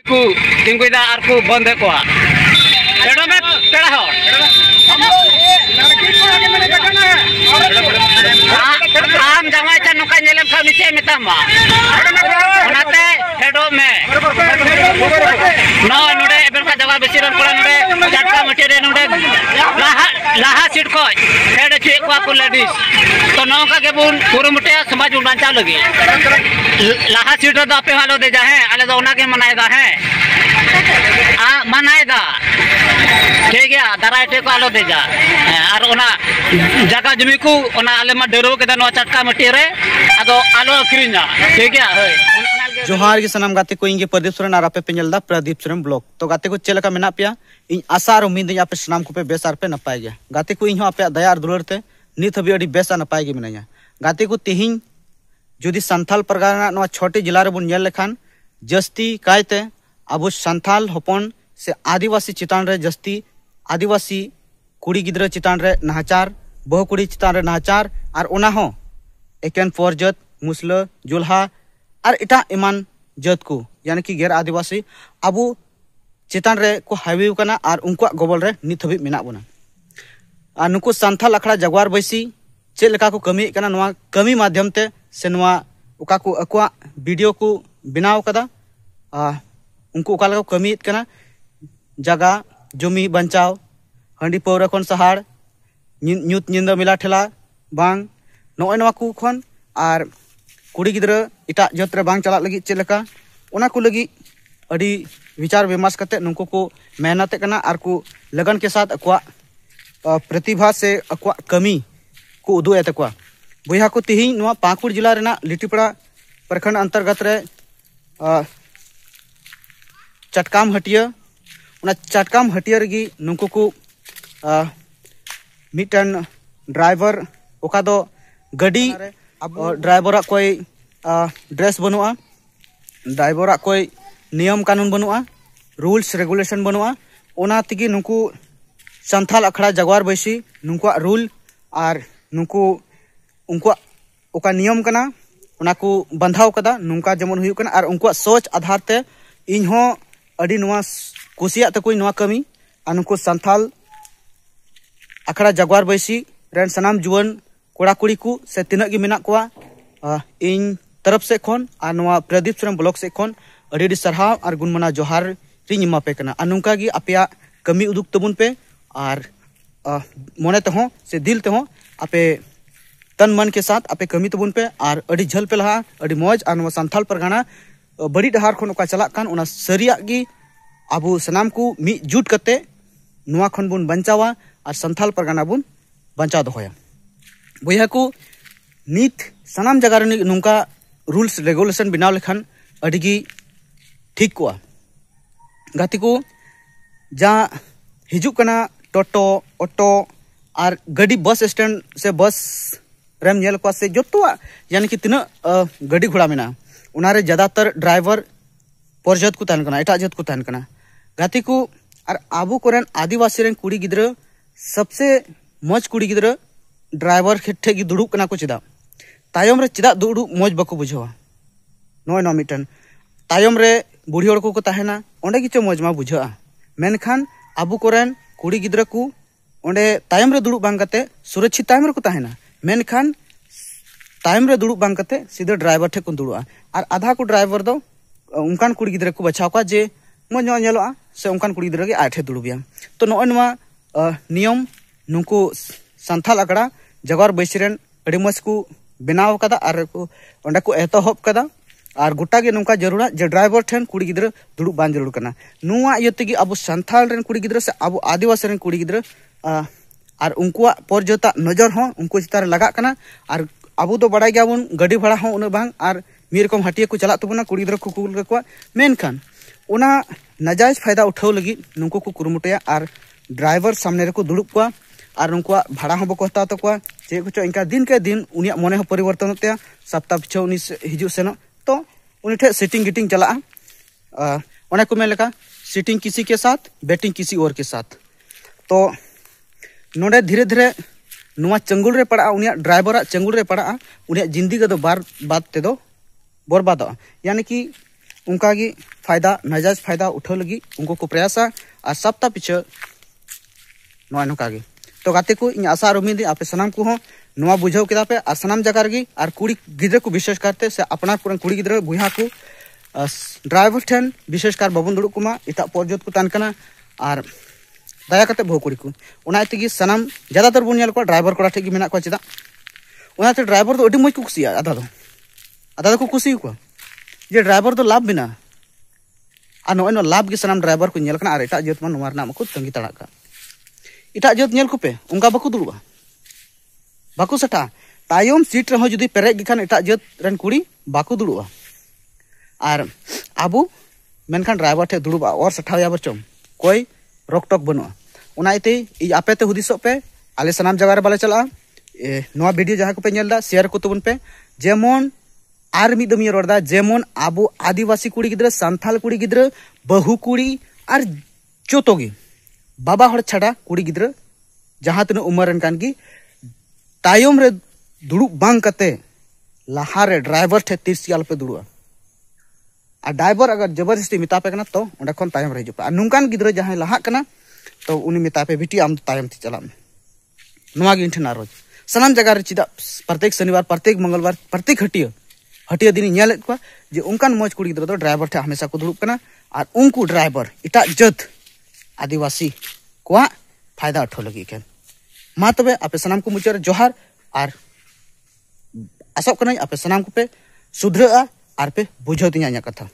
को तिंगुदा आर को बंद है कोआ एडो में पेड़ा हो आम जमाई चा नुका नेलम खा नीचे मितामा ओनाते हेडो में नो नोडे एबन का जगह बेसी रन कोड़ा नोडे जाटका मटेरे नोडे लाहा सीट को हेड चे को को लेडीज तो नौका के बुन पूरा मुटे समाज बांचा लगे लाहा सीट दो आपे वालो दे जा है आले दो ओना के मनाएदा है मनाएदा ठीक है दारायटे को आलो दे जा और ओना जगह जमी को ओना आले मा डेरो के नो चटका मटेरे अदो आलो अक्रिना ठीक है होय जोहार के सनाम गाते को इंगे प्रदीप सोरेन और आपे पेंजलदा प्रदीप सोरेन ब्लॉग तो गाते को चेलका मेना पिया इन आशा और उम्मीद आपे सनाम को पे बेस आर पे नपाय गया गाते को इन आपे दया और दुलर ते नित हबी अडी बेस नपाय गे मिनाया गाते को तिहिं जुदी संथाल परगना नो छोटे जिला रे बुन नेल लेखान जस्ती कायते अब संथाल हपन से आदिवासी चितान रे जस्ती आदिवासी कुड़ी गिद्रा चितान रे नाचार बहु कुड़ी चितान रे नाचार और ओना हो एकेन फौरजत मुसला जुल्हा और इटा इमान जत को यानी कि गैर आदिवासी अबू चितान रे को हाईवे कना और उनको गोबल रे नित हबी मेना बना और नुको संथाल अखड़ा जगवार बैसी चेक लेका को कमी कना नवा कमी माध्यम ते से नवा उका को अक्वा वीडियो को बनाव कदा उनको उका लगा कमी कना जगह जमी बंचाव हंडी पौरा खन सहाड़ न्यूत निंदा मिला ठेला बांग नोय नवा को खन और कुड़ी गिद्रा इटा जतरे बांग चला लगी चेक लेका ओना को लगी अड़ी विचार विमर्श करते नुको को मेहनत कना और को लगन के साथ अक्वा प्रतिभा से अक्वा कमी को उदू तकवा बोया को तिहिं नवा पाकुड़ जिला रेना लिटीपड़ा प्रखंड अंतर्गत रे चटकाम हटिया उना चटकाम हटिया रगी नुको को मिटन ड्राइवर ओका दो गडी ड्राइवर कोई ड्रेस बनुआ ड्राइवर कोई नियम कानून बनुआ रूल्स रेगुलेशन बनुआ ओना तिगी नुको संथाल अखड़ा जगवार बैसी नुको रूल और नुको उनको ओका नियम कना उना को बंधाव कदा नुका जमन हुई कना और उनको सोच आधार ते इन हो अडी नुआ कुसिया तकोई नुआ कमी और नुको संथाल अखड़ा जगवार बैसी रेन सनाम जुवन कोड़ा कुड़ी को से तिना गी मेना कोआ इन तरफ से खन और नुआ प्रदीप सोरेन ब्लॉग से खन अडी सरहाव और गुणमना जोहार रिंग मा पे कना अनुका गी अपया कमी उदुक तबुन पे और मोने ते हो से दिल ते हो आपे तन मन के साथ आपे कमी तबुन पे और अडी झल पे लहा अडी मौज और नुआ संथाल परगना बड़ी डहार खन ओका चला कान ओना सरिया गी आबू सनाम को मी जुट कते नुआ खन बुन बंचावा और संथाल परगना बुन बंचा दोया बोया को नित सनाम जगह रे नुका रूल्स रेगुलेशन बनाव लेखान अडिगी ठीक को गाती को जा हिजू कना टोटो ऑटो और गड्डी बस स्टैंड से बस रेम नेल को से जोतवा यानी कि तीना गड्डी घोड़ा मेना उनारे ज्यादातर ड्राइवर परजत को तहन कना एटा जत को तहन कना गाती को और आबू कोरेन आदिवासी रेन कुड़ी गिद्रा सबसे मौज कुड़ी गिद्रा ड्राइवर ठे गी दुड़ुब कना को चिदा तायम रे चिदा दुड़ुब मौज बको बुझवा नोय नो मिटन तायम रे बुढ़ी हड़ को तहना ओंडे किचो मौज मा बुझा मेनखान आबू कोरेन कुड़ी गिद्रा को ओंडे तायम रे दुड़ुब बांग कते सुरक्षित तायम रे को तहना मेनखान तायम रे दुड़ुब बांग कते सीधा ड्राइवर ठे को दुड़ुआ और आधा को ड्राइवर दो उनकान कुड़ी गिद्रा को बचाव का जे मौज नो नेलोआ से उनकान कुड़ी गिद्रा गे आठे दुड़ुबिया तो नोय नवा नियम नुको संथाल अकड़ा जगवार बैसिरेन अड़ी मौज को बनाव कदा और ओंडे को एतहब कदा और गोटा के नुका जरूरा जे ड्राइवर ठेन कुड़ी गिद्रा दुड़ुब बांग जरूर कना नुआ इयतेगी अब संथाल रेन कुड़ी गिद्रा से अब आदिवासी रेन कुड़ी गिद्रा और उनको परजता नजर हो उनको चितार लगा कना और अब तो बड़ा गया बन गाड़ी भाड़ा हो उन बांग और मी रकम हटिया को चला तबना कुड़ी गिद्रा को कुल को मेनखान ओना नाजायज फायदा उठाव लगी नुको को कुरुमुटया और ड्राइवर सामने रे को दुड़ुब को और उनको भाड़ा हो बको हता तको चे कुछ इनका दिन के दिन उनिया मने हो परिवर्तन होते सप्ताह पिछो उनी हिजु सेनो तो उनी ठे सिटिंग गिटिंग चला ओने को मेन लेका सिटिंग किसी के साथ बैटिंग किसी और के साथ तो नोडे धीरे धीरे नुआ चंगुल रे पड़ा उनिया ड्राइवर चंगुल रे पड़ा उनिया जिंदगी दो बार बात ते दो बर्बाद यानी कि उनका की फायदा नाजायज फायदा उठाव लगी उनको को प्रयासा और सप्ताह पिछे नोआ नोका गे तो गाते को इन आशा उम्मीद आपे सनाम को नोआ बुझाव केदा पे और सनाम जगह रगी और कुड़ी गिद्रा को विशेष करते से अपना पुरन कुड़ी गिद्रा बुहा को ड्राइवर ठेन विशेषकर बाबन दुड़ुब कुमा इटा पर्जत को तान कना और दया करते बहु कुड़ी को उना तेगी सनाम ज्यादातर बन नेल को ड्राइवर कोड़ा ठेगी मेना को चेदा उनाते ड्राइवर तो अडी मज को कुसिया आधा को कुसी को जे ड्राइवर तो लाभ बिना और नो लाभ गे सनाम ड्राइवर को नेल कना और एटा जत मा नोआ रना मको तंगी तड़ा का इटा जत नेल को पे उनका बाको दुड़ुबा बाको सटा तायम सीट रहो जुदी पेरेज गिखान एटा जत रन कुड़ी बाको दुड़ुबा और आबू मेनखान ड्राइवर ठे दुड़ुबा और सठाव चम कोई रोक टोक बनुआ उनाते आपेते हुदिसो पे आले सनाम जगह रे बाले चला नोआ वीडियो जहां को पे नेलदा शेयर को तबन पे जेमन आर मी दमिया रोडदा जेमन आबू आदिवासी कुड़ी गिद्रा सांथाल कुड़ी गिद्रा बहु कुड़ी और जोतोगी बाबा हर छाड़ा कुड़ी गिद्रा जहां तन उमरन कान की तायम रे दुड़ुब बांग कते लाहारे ड्राइवर ठे तिरसियाल पे दुड़ुआ और ड्राइवर अगर जबरदस्ती मिता पे कना तो उंडे खन तायम रे हिजुपा नुंकान गिद्रा जहां लहा कना तो उनी मिता पे बिटी आम तायम थी चला नोआ गे इनठे ना रोज सनाम जगह रे चिदा प्रत्येक शनिवार प्रत्येक मंगलवार प्रत्येक हटिया दिन नेल को जे उनकान मज कुड़ी गिद्रा तो ड्राइवर ठे हमेशा को दुड़ुब कना और उनको ड्राइवर इटा जत आदिवासी को फायदा उठो लगी के मा तबे आपे सनाम को मुचार जोहार और आशा कना आपे सनाम को पे सुधरा और पे बुझो तिया कथा।